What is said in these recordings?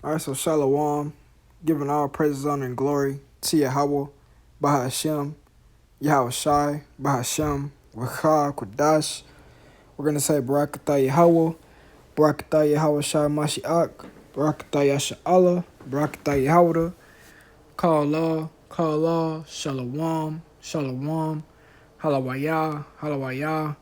All right, so Shalom, giving all praises, honor, and glory to Yahweh, Bahashem, Yahweh Shai, Bahashem, Wachah, Kodash. We're going to say Barakatah Yahweh, Barakatah Yahweh Shai Mashiach, Barakatah Yasha Allah, Barakatah Yahweh, Kala, Shalom, Shalom, Halawayah, Halawayah.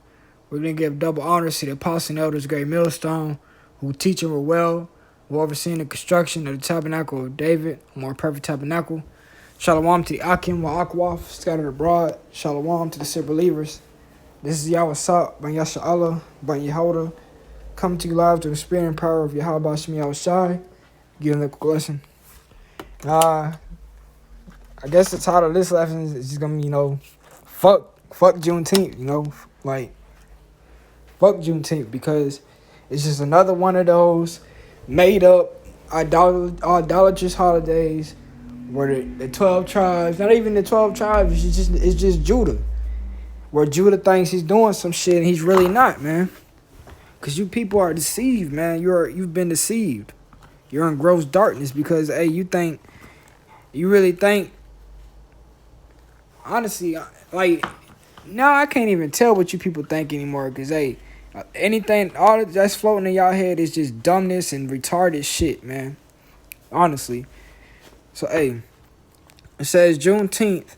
We're going to give double honors to the apostles and elders, great millstone, who teach and were well, who overseen the construction of the tabernacle of David, a more perfect tabernacle. Shalom to the Akim wa Akwaf, scattered abroad. Shalom to the sick believers. This is Yahweh Sat, Ben Yasha Allah, Ben Yehoda, coming to you live through the spirit and power of Yahweh Shem Yahweh Shai. Giving a lesson. I guess the title of this lesson is just going to be, fuck Juneteenth, like, fuck Juneteenth, because it's just another one of those made up idolatrous holidays where the 12 tribes, not even the 12 tribes, it's just Judah. Where Judah thinks he's doing some shit and he's really not, man. Because you people are deceived, man. You've been deceived. You're in gross darkness because, hey, you really think, honestly, like, now I can't even tell what you people think anymore because, hey, anything, all that's floating in y'all head is just dumbness and retarded shit, man. Honestly. So, hey, it says Juneteenth.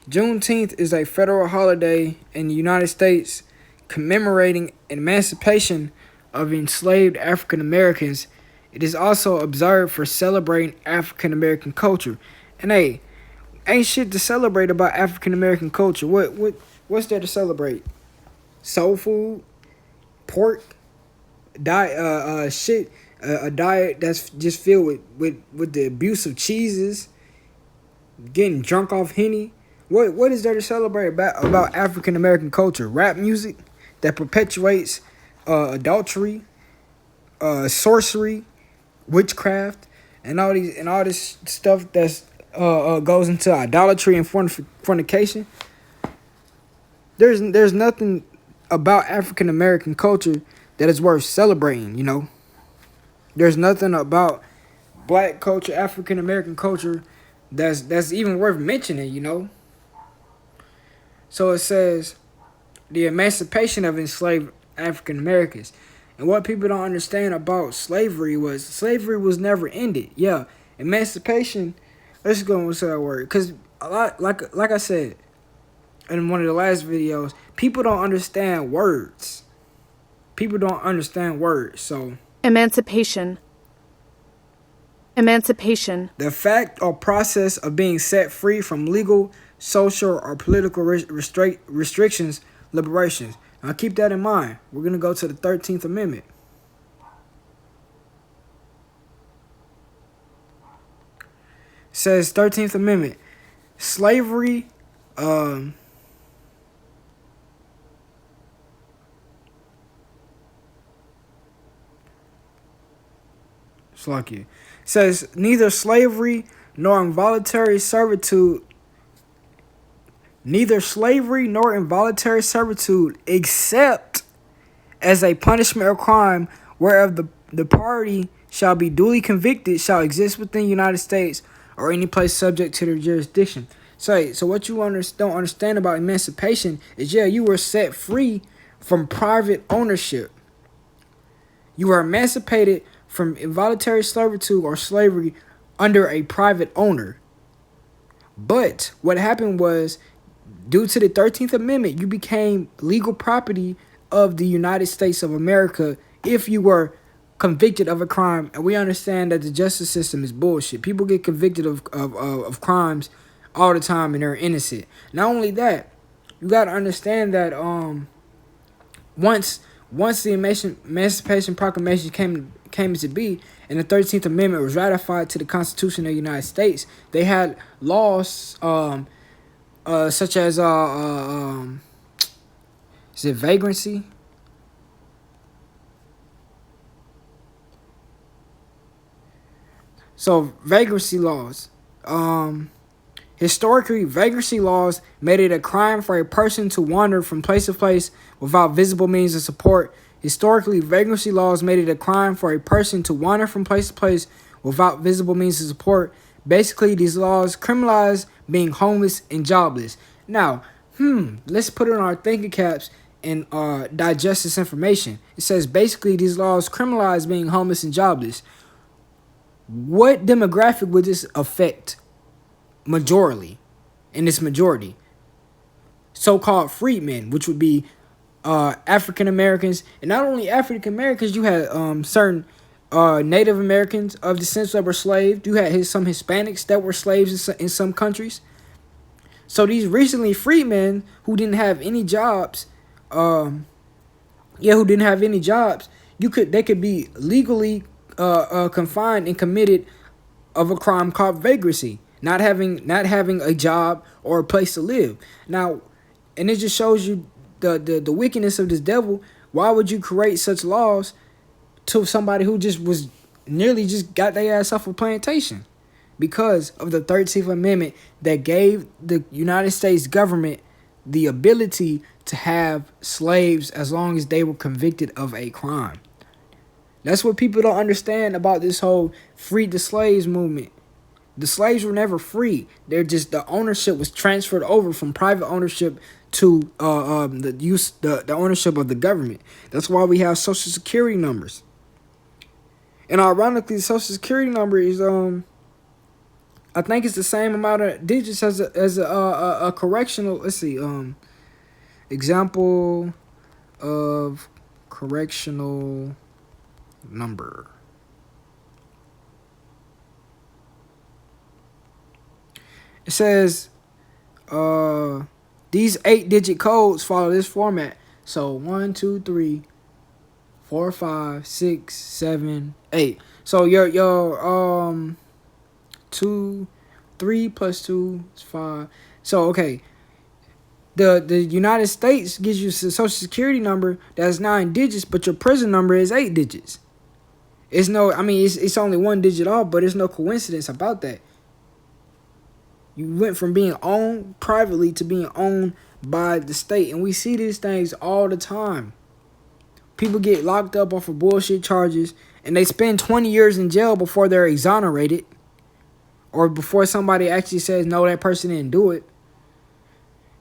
Juneteenth is a federal holiday in the United States commemorating emancipation of enslaved African Americans. It is also observed for celebrating African American culture. And, hey, ain't shit to celebrate about African American culture. What's there to celebrate? Soul food? Pork, diet, a diet that's just filled with the abuse of cheeses, getting drunk off Henny. What is there to celebrate about African American culture? Rap music that perpetuates adultery, sorcery, witchcraft, and all this stuff that's goes into idolatry and fornication. There's nothing about African American culture that is worth celebrating, There's nothing about black culture, African American culture that's even worth mentioning, So it says the emancipation of enslaved African Americans. And what people don't understand about slavery was never ended. Yeah, emancipation, let's go into that word. Because like I said in one of the last videos, people don't understand words. So Emancipation. the fact or process of being set free from legal, social, or political restrictions, liberations. Now keep that in mind. We're going to go to the 13th Amendment. It says 13th Amendment. Slavery, says neither slavery nor involuntary servitude except as a punishment or crime whereof the party shall be duly convicted shall exist within the United States or any place subject to their jurisdiction. So what you don't understand about emancipation is, you were set free from private ownership. You were emancipated from involuntary servitude or slavery under a private owner. But what happened was, due to the 13th Amendment, you became legal property of the United States of America if you were convicted of a crime. And we understand that the justice system is bullshit. People get convicted of crimes all the time and they're innocent. Not only that, you got to understand that once the Emancipation Proclamation came into be and the 13th Amendment was ratified to the Constitution of the United States, they had laws such as is it vagrancy? So vagrancy laws. Historically, vagrancy laws made it a crime for a person to wander from place to place without visible means of support. Historically, vagrancy laws made it a crime for a person to wander from place to place without visible means of support. Basically, these laws criminalize being homeless and jobless. Now, let's put it on our thinking caps and digest this information. It says basically these laws criminalize being homeless and jobless. What demographic would this affect majorly? In this majority, so-called freedmen, which would be African Americans, and not only African Americans. You had certain Native Americans of descent that were slaves. You had some Hispanics that were slaves in some countries. So these recently freedmen who didn't have any jobs, who didn't have any jobs, they could be legally confined and committed of a crime called vagrancy, not having a job or a place to live. Now, and it just shows you the wickedness of this devil. Why would you create such laws to somebody who just was nearly just got their ass off a plantation? Because of the 13th Amendment that gave the United States government the ability to have slaves as long as they were convicted of a crime. That's what people don't understand about this whole free the slaves movement. The slaves were never free. They're just, the ownership was transferred over from private ownership to the ownership of the government. That's why we have Social Security numbers. And ironically, the Social Security number is I think it's the same amount of digits as a correctional. Let's see. Example of correctional number. It says these 8-digit codes follow this format. So 1, 2, 3, 4, 5, 6, 7, 8. So your 2, 3 plus 2 is 5. So okay. The United States gives you a Social Security number that's 9 digits, but your prison number is 8 digits. It's only 1 digit off, but there's no coincidence about that. You went from being owned privately to being owned by the state. And we see these things all the time. People get locked up off of bullshit charges, and they spend 20 years in jail before they're exonerated. Or before somebody actually says, no, that person didn't do it.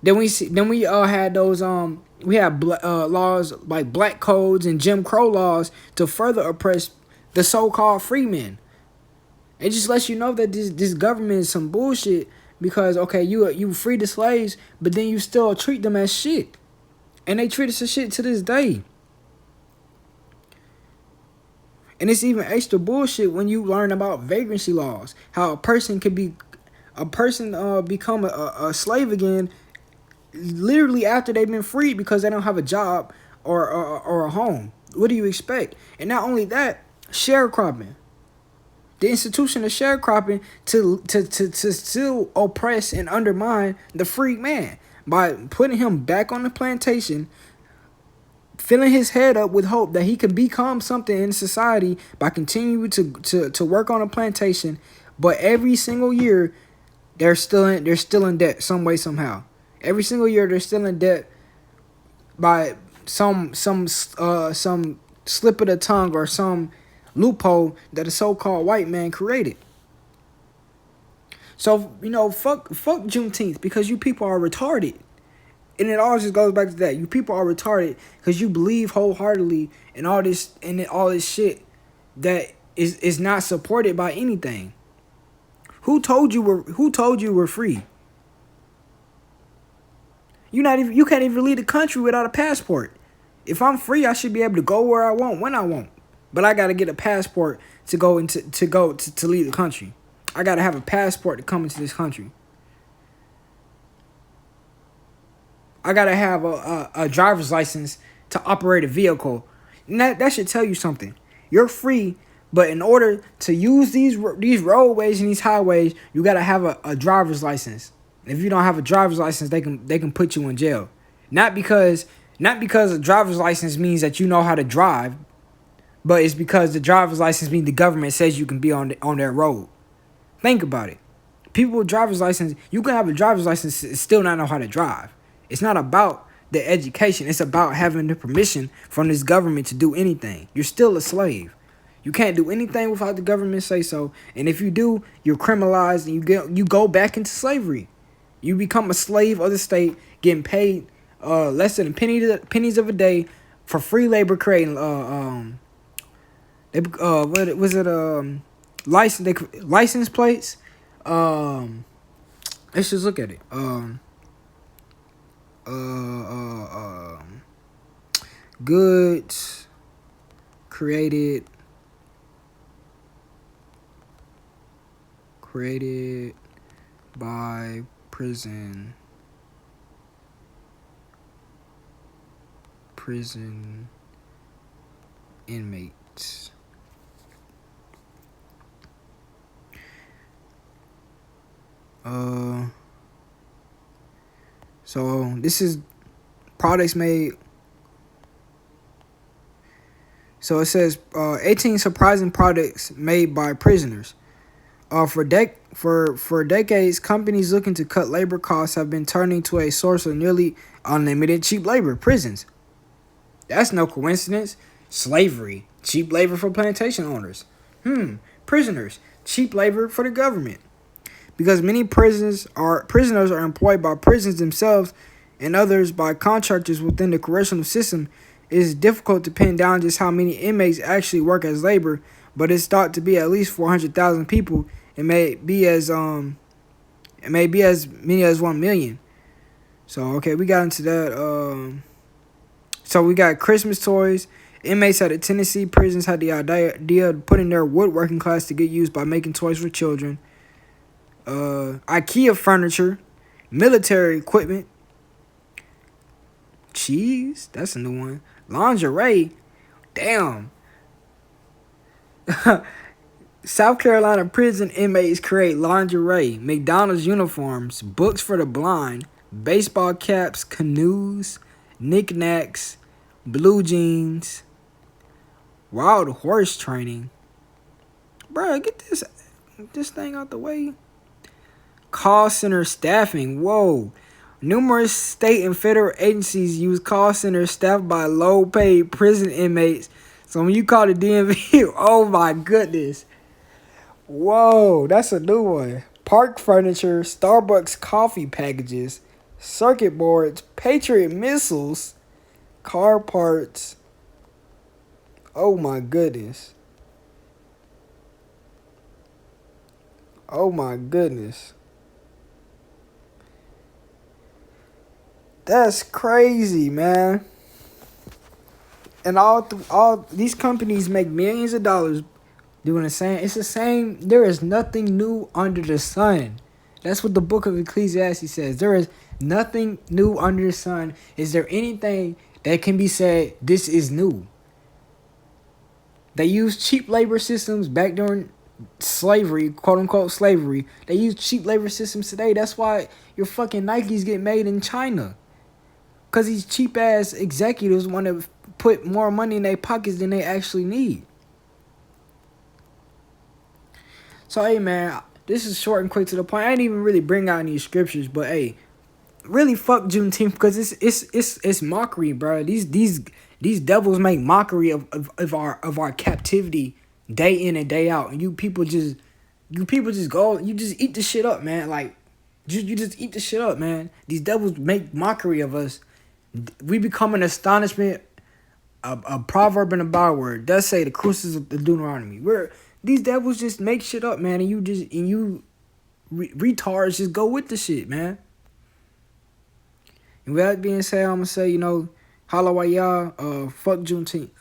Then we had those we had laws like black codes and Jim Crow laws to further oppress the so-called free men. It just lets you know that this government is some bullshit, because okay, you free the slaves, but then you still treat them as shit, and they treat us as shit to this day. And it's even extra bullshit when you learn about vagrancy laws, how a person become a slave again literally after they've been freed because they don't have a job or a home. What do you expect? And not only that, sharecropping. The institution of sharecropping to still oppress and undermine the free man by putting him back on the plantation, filling his head up with hope that he can become something in society by continuing to work on a plantation. But every single year, they're still in debt some way, somehow. Every single year, they're still in debt by some slip of the tongue or some loophole that a so-called white man created. So, fuck Juneteenth, because you people are retarded. And it all just goes back to that. You people are retarded because you believe wholeheartedly in all this shit that is not supported by anything. Who told you we're free? You can't even leave the country without a passport. If I'm free, I should be able to go where I want when I want. But I gotta get a passport to leave the country. I gotta have a passport to come into this country. I gotta have a driver's license to operate a vehicle. And that should tell you something. You're free, but in order to use these roadways and these highways, you gotta have a driver's license. If you don't have a driver's license, they can put you in jail. Not because a driver's license means that you know how to drive, but it's because the driver's license means the government says you can be on their road. Think about it. People with driver's license, you can have a driver's license and still not know how to drive. It's not about the education. It's about having the permission from this government to do anything. You're still a slave. You can't do anything without the government say so. And if you do, you're criminalized and you go back into slavery. You become a slave of the state, getting paid less than pennies of a day for free labor, creating what was it license plates. Let's just look at it. Goods created by prison inmates. So this is products made. So it says 18 surprising products made by prisoners. For decades, companies looking to cut labor costs have been turning to a source of nearly unlimited cheap labor: prisons. That's no coincidence. Slavery, cheap labor for plantation owners. Prisoners, cheap labor for the government. Because many prisoners are employed by prisons themselves and others by contractors within the correctional system, it is difficult to pin down just how many inmates actually work as labor, but it's thought to be at least 400,000 people. It may be as many as 1 million. So okay, we got into that. So we got Christmas toys. Inmates at the Tennessee prisons had the idea of putting their woodworking class to get used by making toys for children. IKEA furniture, military equipment, cheese, that's a new one. Lingerie, damn. South Carolina prison inmates create lingerie, McDonald's uniforms, books for the blind, baseball caps, canoes, knickknacks, blue jeans, wild horse training. Bruh, get this thing out the way. Call center staffing. Whoa. Numerous state and federal agencies use call centers staffed by low-paid prison inmates. So when you call the DMV, oh my goodness. Whoa, that's a new one. Park furniture, Starbucks coffee packages, circuit boards, Patriot missiles, car parts. Oh my goodness. Oh my goodness. That's crazy, man. And all these companies make millions of dollars doing the same. It's the same. There is nothing new under the sun. That's what the book of Ecclesiastes says. There is nothing new under the sun. Is there anything that can be said, this is new? They used cheap labor systems back during slavery, quote unquote slavery. They use cheap labor systems today. That's why your fucking Nikes get made in China. Because these cheap ass executives want to put more money in their pockets than they actually need. So, hey, man, this is short and quick to the point. I didn't even really bring out any scriptures, but hey, really fuck Juneteenth because it's mockery, bro. These devils make mockery of our captivity day in and day out, and you people just go, you just eat the shit up, man. Like you just eat the shit up, man. These devils make mockery of us. We become an astonishment, a proverb and a byword. Does say the cruces of the Deuteronomy. These devils just make shit up, man, and you retards just go with the shit, man. And with that being said, I'm gonna say, holla while y'all, fuck Juneteenth.